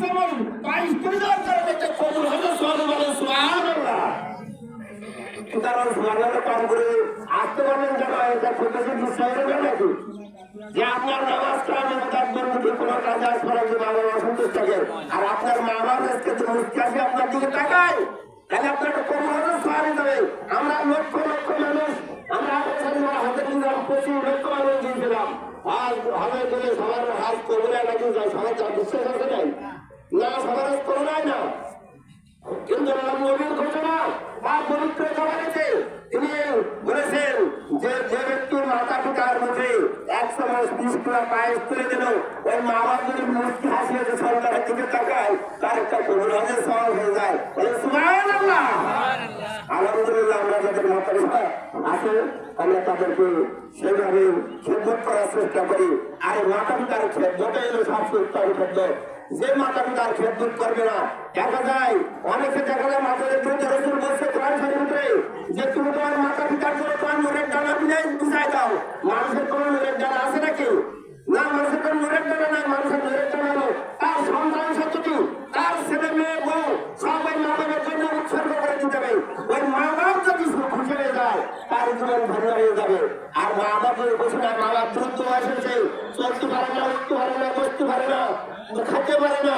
যেমন 22 করে দেওয়ার কারণে একটা কবুল হলো সুবহানাল্লাহ। কারণ সুবহানাল্লাহ পাঠ করে আসতে পারলেন কেন? এটা ফুটেছে বিষয় হবে নাকি যে আপনার নামাজটা আমি তার মধ্যে কোনো কাজে আসবার যে বাবা অসন্তুষ্ট থাকে, আর আপনার মা বাবা আজকে যে মুক্তি আসে আপনার দিকে তাকায়, তাহলে আপনার একটা কবুল হলো সওয়াব যাবে। আমরা লক্ষ লক্ষ মানুষ, আমরা হাতে নিলাম 25 লক্ষ মানুষ দিয়েছিলাম আজ হবে বলে সবার হাত কবুলে নাকি যায়, সবার যা বিশ্বাস আছে নাই না, সবার করোনাই না। কিন্তু নবীর ঘোষণা বা পবিত্র জবানেতে তিনি বলেছেন যে যে ব্যক্তির মাতা পিতার মুখে 100 মাস 20 কিলো পায়েস তুলে দিল, ওই মা বাবা যদি মুক্তি হাসিয়ে সন্তানের দিকে তাকায়, তার একটা কবুল হজের সওয়াব হয়ে যায়। সুবহানাল্লাহ। আলহামদুলিল্লাহ, আমরা যাদের মাতা পিতা আছে আমরা তাদেরকে সেভাবে খেদমত করার চেষ্টা করি। আর মাতা পিতার খেদমতই হলো সবচেয়ে উত্তম খেদমত। যে মাতা পিতার খেদমত করবে না, দেখা যায় অনেকে দেখা যায় মাতাদের বিরুদ্ধে রাসূল বলছে কোরআন শরীফে যে তুমি তোমার মাতা পিতার জন্য তোমার নূরের ডানা বুঝাই দাও। মানুষের কোনো নূরের ডানা আছে নাকি? না, মানুষের কোনো নূরের ডানা নাই। মানুষের নূরের ডানা হলো তার সন্তান সন্ততি, তার ছেলে মেয়ে বউ সবাই মা বাবার জন্য উৎসর্গ করে দিতে হবে। ওই মা বাপ যদি খুশি হয়ে যায় তার জীবন ধন্য হয়ে যাবে। আর মা বাপের ঘোষণা, মা বাপ দ্রুত এসেছে, চলতে পারে না, উঠতে পারে না, বসতে পারে না, খেতে পারে না,